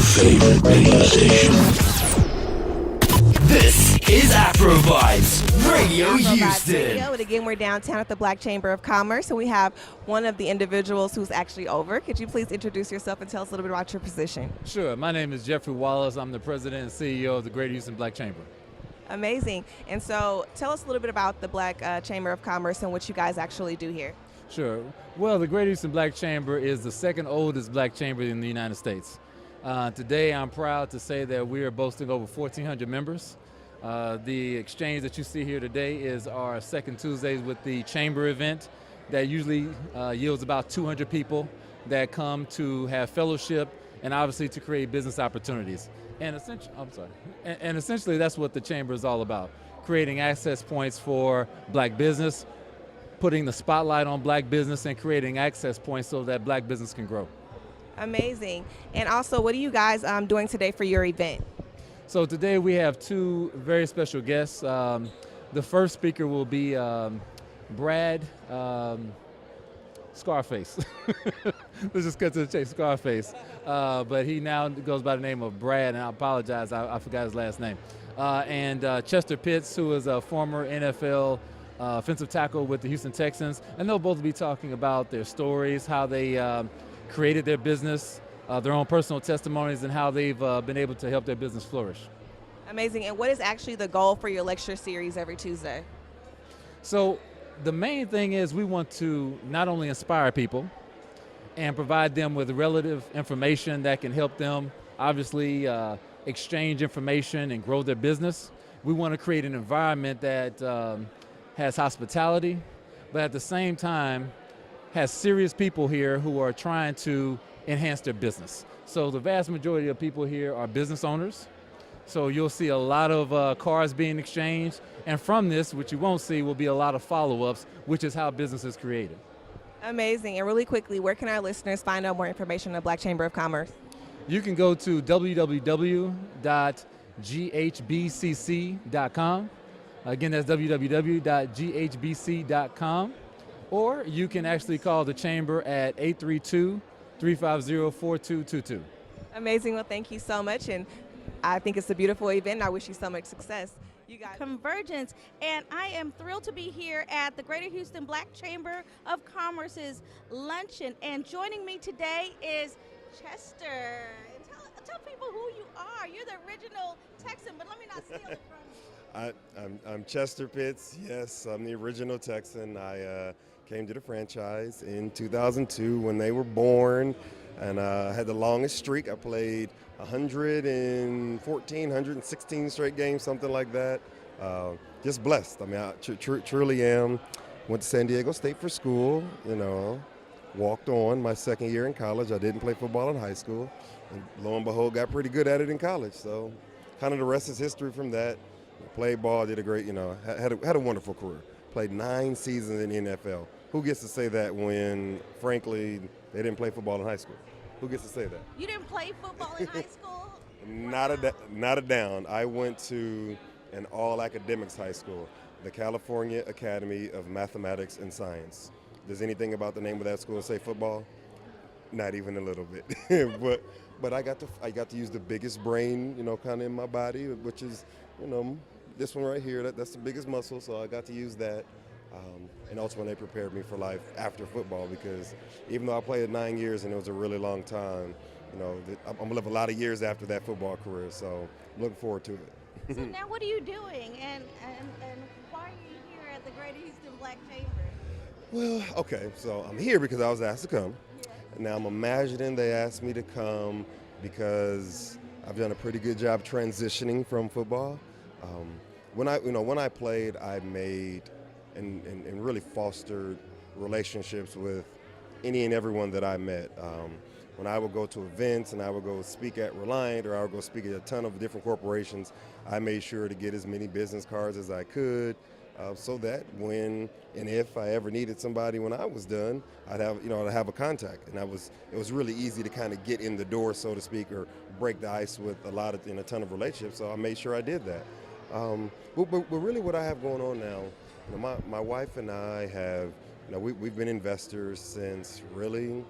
favorite radio station. This is Afro Vibes Radio Afro Vibes Houston. Radio. And again, we're downtown at the Black Chamber of Commerce, and we have one of the individuals who's actually over. Could you please introduce yourself and tell us a little bit about your position? Sure. My name is Jeffrey Wallace. I'm the president and CEO of the Greater Houston Black Chamber. Amazing. And so tell us a little bit about the Black Chamber of Commerce and what you guys actually do here. Sure. Well, the Greater Houston Black Chamber is the second oldest black chamber in the United States. Today, I'm proud to say that we are boasting over 1,400 members. The exchange that you see here today is our second Tuesdays with the Chamber event that usually yields about 200 people that come to have fellowship and obviously to create business opportunities. And essentially that's what the Chamber is all about, creating access points for black business, putting the spotlight on black business and creating access points so that black business can grow. Amazing. And also, what are you guys doing today for your event? So today we have two very special guests. The first speaker will be Brad Scarface. Let's just cut to the chase, Scarface. But he now goes by the name of Brad, and I apologize, I forgot his last name. And Chester Pitts, who is a former NFL offensive tackle with the Houston Texans, and they'll both be talking about their stories, how they created their business, their own personal testimonies, and how they've been able to help their business flourish. Amazing. And what is actually the goal for your lecture series every Tuesday? So the main thing is we want to not only inspire people and provide them with relative information that can help them obviously exchange information and grow their business. We want to create an environment that has hospitality, but at the same time has serious people here who are trying to enhance their business. So the vast majority of people here are business owners. So you'll see a lot of cars being exchanged. And from this, what you won't see will be a lot of follow-ups, which is how business is created. Amazing. And really quickly, where can our listeners find out more information on the Black Chamber of Commerce? You can go to www.ghbcc.com. Again, that's www.ghbc.com. Or you can actually call the chamber at 832-350-4222. Amazing. Well, thank you so much. And I think it's a beautiful event. I wish you so much success. You guys. Convergence, and I am thrilled to be here at the Greater Houston Black Chamber of Commerce's luncheon. And joining me today is Chester. Tell people who you are. You're the original Texan, but let me not steal it from you. I'm Chester Pitts. Yes, I'm the original Texan. I came to the franchise in 2002 when they were born, and I had the longest streak. I played 116 straight games, something like that. Just blessed. I mean, I truly am. Went to San Diego State for school, walked on my second year in college. I didn't play football in high school, and lo and behold, got pretty good at it in college. So kind of the rest is history from that. Played ball, did a great, had a wonderful career. Played 9 seasons in the NFL. Who gets to say that when, frankly, they didn't play football in high school? Who gets to say that? You didn't play football in high school? Not a down. I went to an all-academics high school, the California Academy of Mathematics and Science. Does anything about the name of that school say football? Not even a little bit. but I got to use the biggest brain, kind of in my body, which is, this one right here. That's the biggest muscle, so I got to use that. And ultimately, they prepared me for life after football, because even though I played 9 years and it was a really long time, I'm gonna live a lot of years after that football career. So I'm looking forward to it. So now, what are you doing, and why are you here at the Greater Houston Black Chamber? Well, okay, so I'm here because I was asked to come. Now I'm imagining they asked me to come because I've done a pretty good job transitioning from football. When I played, I made and really fostered relationships with any and everyone that I met. When I would go to events and I would go speak at Reliant, or I would go speak at a ton of different corporations, I made sure to get as many business cards as I could, so that when and if I ever needed somebody when I was done, I'd have a contact. And it was really easy to kind of get in the door, so to speak, or break the ice with a ton of relationships. So I made sure I did that. But really, what I have going on now, my wife and I have, we've been investors since really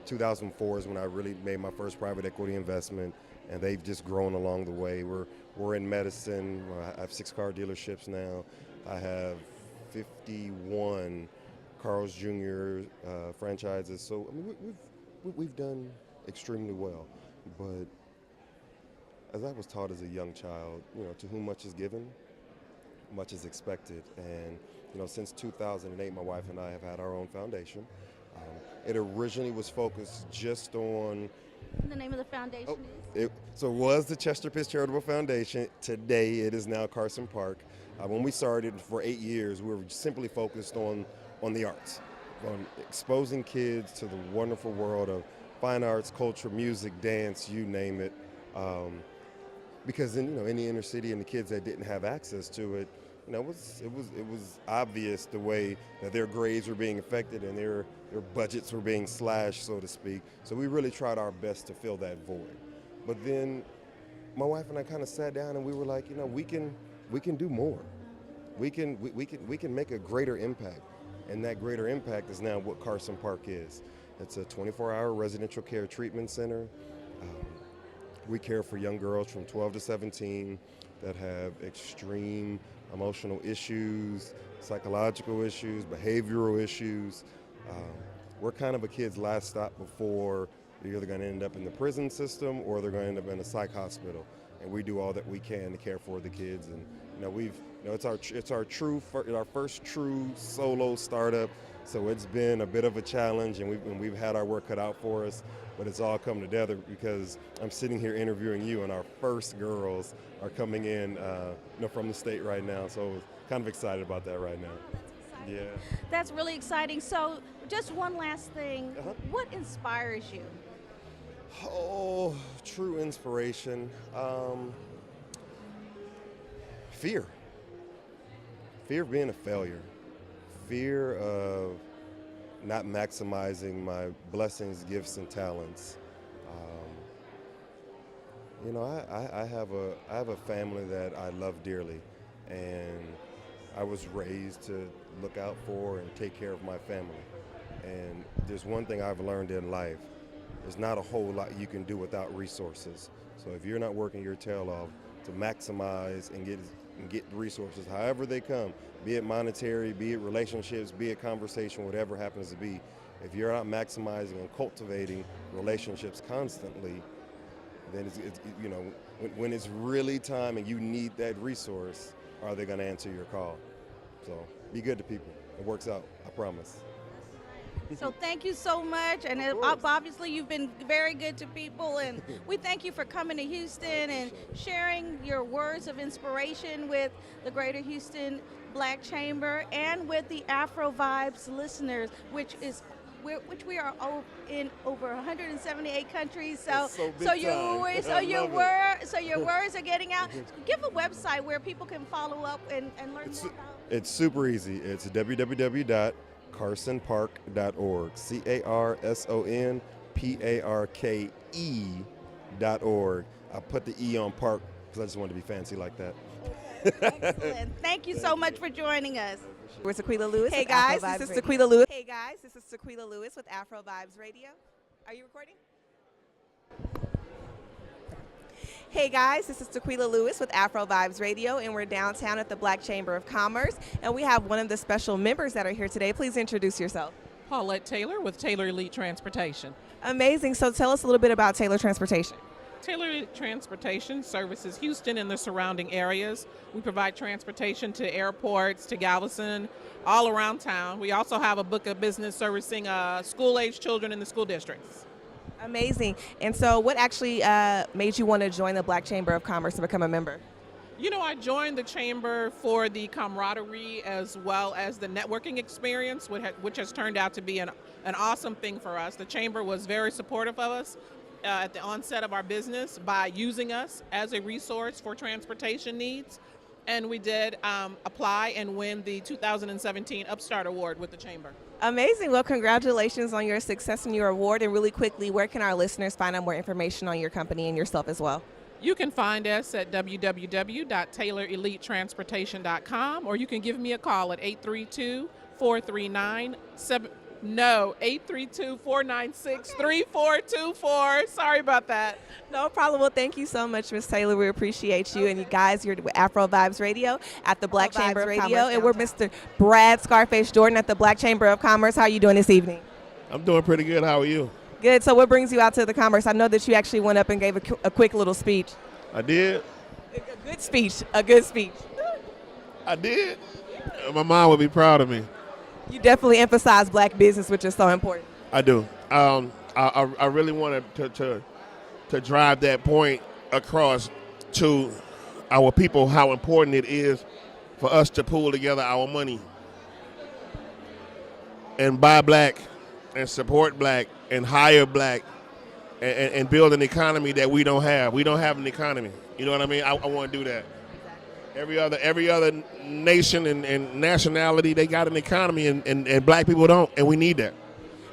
2004 is when I really made my first private equity investment, and they've just grown along the way. We're in medicine. I have 6 car dealerships now. I have 51 Carl's Jr. Franchises. So I mean, we've done extremely well. But as I was taught as a young child, to whom much is given, much is expected. And since 2008, my wife and I have had our own foundation. It originally was focused just on. The name of the foundation is? So it was the Chester Pitts Charitable Foundation. Today it is now Carson Park. When we started for 8 years, we were simply focused on the arts, on exposing kids to the wonderful world of fine arts, culture, music, dance, you name it. Because in the inner city and the kids that didn't have access to it, it was obvious the way that their grades were being affected and their budgets were being slashed, so to speak. So we really tried our best to fill that void. But then my wife and I kind of sat down and we were like, we can do more. We can make a greater impact, and that greater impact is now what Carson Park is. It's a 24-hour residential care treatment center. We care for young girls from 12 to 17 that have extreme emotional issues, psychological issues, behavioral issues. We're kind of a kid's last stop before they're either going to end up in the prison system or they're going to end up in a psych hospital. And we do all that we can to care for the kids. And it's our first true solo startup. So it's been a bit of a challenge, and we've had our work cut out for us. But it's all come together because I'm sitting here interviewing you, and our first girls are coming in, from the state right now. So kind of excited about that right now. That's exciting. Yeah. That's really exciting. So just one last thing. What inspires you? Oh, true inspiration. Fear. Fear of being a failure. Fear of not maximizing my blessings, gifts, and talents. I have a family that I love dearly, and I was raised to look out for and take care of my family. And there's one thing I've learned in life: there's not a whole lot you can do without resources. So if you're not working your tail off to maximize and get resources, however they come, be it monetary, be it relationships, be it conversation, whatever happens to be, if you're not maximizing and cultivating relationships constantly, then when it's really time and you need that resource, are they going to answer your call? So be good to people. It works out, I promise. So thank you so much, and obviously you've been very good to people, and we thank you for coming to Houston and sharing your words of inspiration with the Greater Houston Black Chamber and with the Afro Vibes listeners, which we are in over 178 countries. So your words are getting out. Give a website where people can follow up and learn more about. It's super easy. It's www.carsonparke.org. CarsonParke.org. I put the E on park because I just wanted to be fancy like that. Excellent. Thank you so much for joining us. We're Sequila Lewis. Hey with guys, Afro Vibes this is Radio. Sequila Lewis. Hey guys, this is Sequila Lewis with Afro Vibes Radio. Are you recording? Hey guys, this is Tequila Lewis with Afro Vibes Radio, and we're downtown at the Black Chamber of Commerce, and we have one of the special members that are here today. Please introduce yourself. Paulette Taylor with Taylor Elite Transportation. Amazing. So tell us a little bit about Taylor Transportation. Taylor Elite Transportation services Houston and the surrounding areas. We provide transportation to airports, to Galveston, all around town. We also have a book of business servicing school-age children in the school districts. Amazing. And so what actually made you want to join the Black Chamber of Commerce and become a member? You know, I joined the Chamber for the camaraderie as well as the networking experience, which has turned out to be an awesome thing for us. The Chamber was very supportive of us at the onset of our business by using us as a resource for transportation needs. And we did apply and win the 2017 Upstart Award with the Chamber. Amazing. Well, congratulations on your success and your award. And really quickly, where can our listeners find out more information on your company and yourself as well? You can find us at www.taylorelitetransportation.com, or you can give me a call at 832-439-79 No, 832-496-3424. Sorry about that. No problem. Well, thank you so much, Miss Taylor. We appreciate you. And you guys, you're with Afro Vibes Radio at the Black Chamber of Commerce. And we're Mr. Brad Scarface Jordan at the Black Chamber of Commerce. How are you doing this evening? I'm doing pretty good. How are you? Good. So what brings you out to the Commerce? I know that you actually went up and gave a quick little speech. I did. A good speech. A good speech. I did. My mom would be proud of me. You definitely emphasize black business, which is so important. I do. I really wanted to drive that point across to our people, how important it is for us to pool together our money and buy black and support black and hire black and build an economy that we don't have. We don't have an economy. You know what I mean? I want to do that. Every other nation and nationality, they got an economy, and black people don't, and we need that.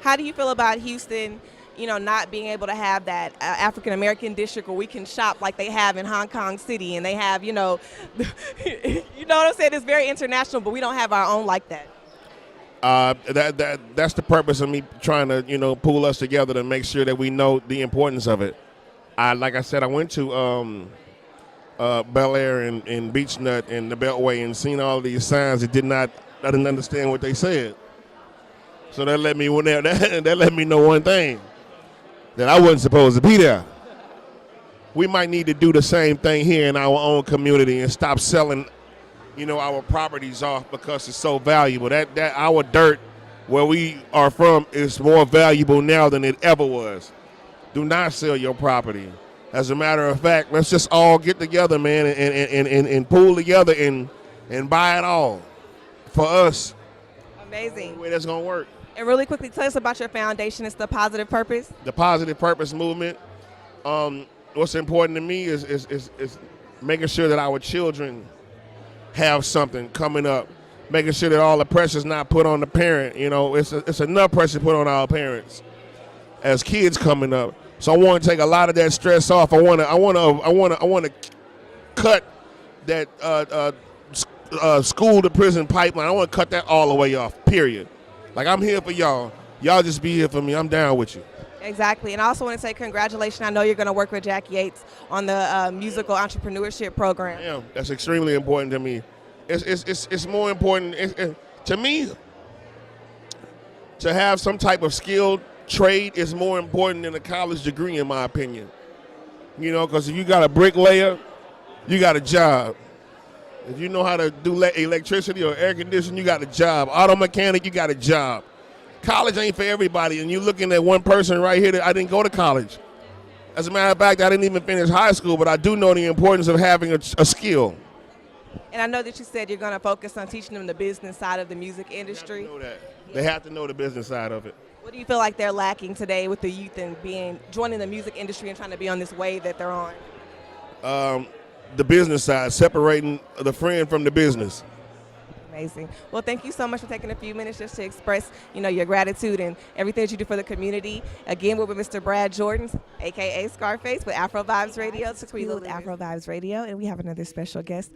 How do you feel about Houston, not being able to have that African American district where we can shop like they have in Hong Kong City, and they have, you know what I'm saying? It's very international, but we don't have our own like that. That's the purpose of me trying to, pull us together to make sure that we know the importance of it. Like I said, I went to Bel Air and Beach Nut and the Beltway and seen all these signs. I didn't understand what they said. So that let me know one thing, that I wasn't supposed to be there. We might need to do the same thing here in our own community and stop selling, our properties off because it's so valuable. That our dirt where we are from is more valuable now than it ever was. Do not sell your property. As a matter of fact, let's just all get together, man, and pool together and buy it all for us. Amazing. The way that's gonna work. And really quickly, tell us about your foundation. It's the Positive Purpose. The Positive Purpose movement. What's important to me is making sure that our children have something coming up. Making sure that all the pressure's not put on the parent. It's enough pressure put on our parents as kids coming up. So I want to take a lot of that stress off. I want to cut that school to prison pipeline. I want to cut that all the way off. Period. Like, I'm here for y'all. Y'all just be here for me. I'm down with you. Exactly. And I also want to say congratulations. I know you're going to work with Jack Yates on the musical entrepreneurship program. Yeah, that's extremely important to me. It's more important to me to have some type of skilled trade is more important than a college degree, in my opinion. Because if you got a bricklayer, you got a job. If you know how to do electricity or air conditioning, you got a job. Auto mechanic, you got a job. College ain't for everybody, and you're looking at one person right here that I didn't go to college. As a matter of fact, I didn't even finish high school, but I do know the importance of having a skill. And I know that you said you're going to focus on teaching them the business side of the music industry. They have to know that. They have to know the business side of it. What do you feel like they're lacking today with the youth and joining the music industry and trying to be on this wave that they're on? The business side, separating the friend from the business. Amazing. Well, thank you so much for taking a few minutes just to express, your gratitude and everything that you do for the community. Again, we're with Mr. Brad Jordan, a.k.a. Scarface, with Afro Vibes Radio. Tequila with Afro Vibes Radio. And we have another special guest,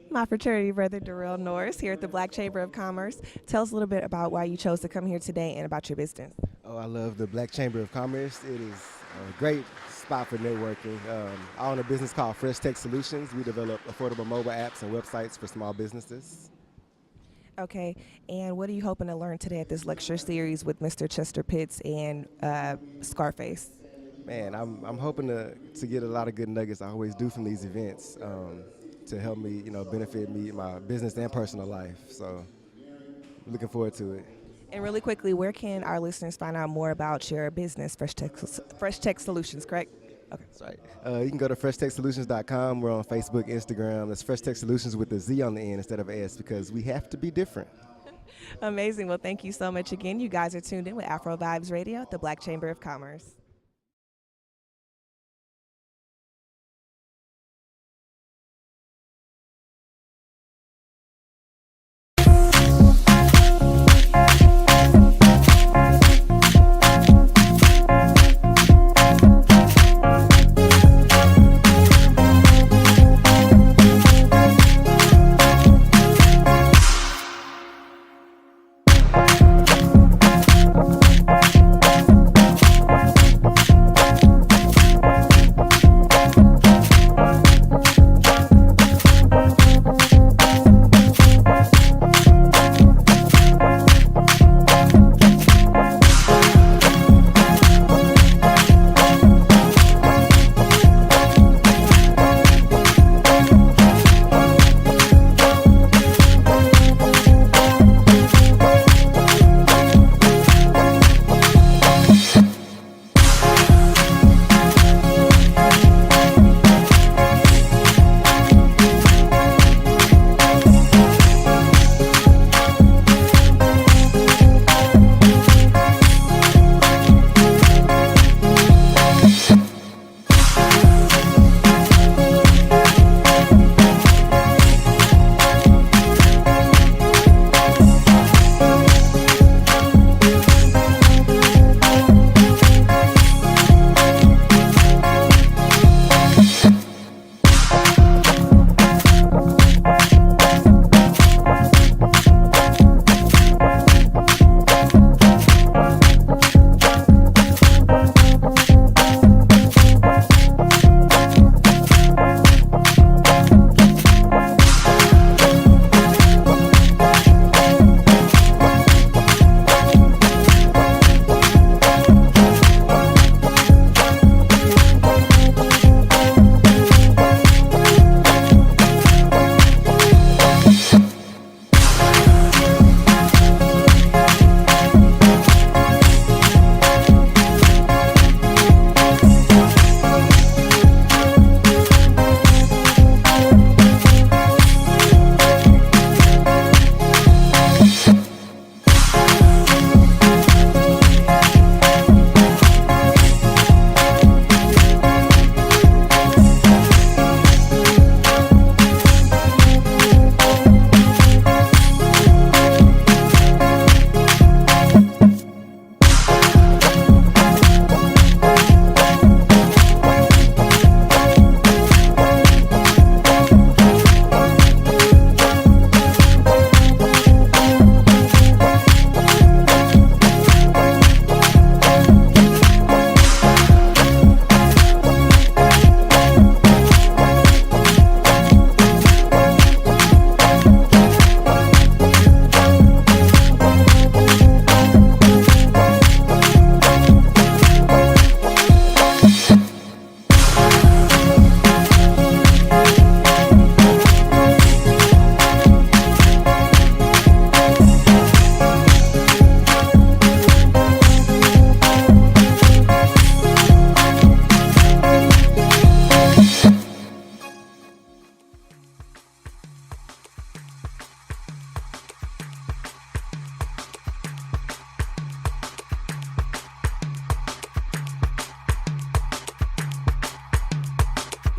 my fraternity brother, Darrell Norris, here at the Black Chamber of Commerce. Tell us a little bit about why you chose to come here today and about your business. Oh, I love the Black Chamber of Commerce. It is a great spot for networking. I own a business called Fresh Tech Solutions. We develop affordable mobile apps and websites for small businesses. Okay, and what are you hoping to learn today at this lecture series with Mr. Chester Pitts and Scarface? Man, I'm hoping to get a lot of good nuggets. I always do from these events to help me, benefit me, my business and personal life. So, looking forward to it. And really quickly, where can our listeners find out more about your business, Fresh Tech Solutions, correct? Okay. That's right. You can go to FreshTechSolutions.com. We're on Facebook, Instagram. It's Fresh Tech Solutions with the Z on the end instead of S because we have to be different. Amazing. Well, thank you so much again. You guys are tuned in with Afro Vibes Radio at the Black Chamber of Commerce.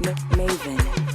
Maven.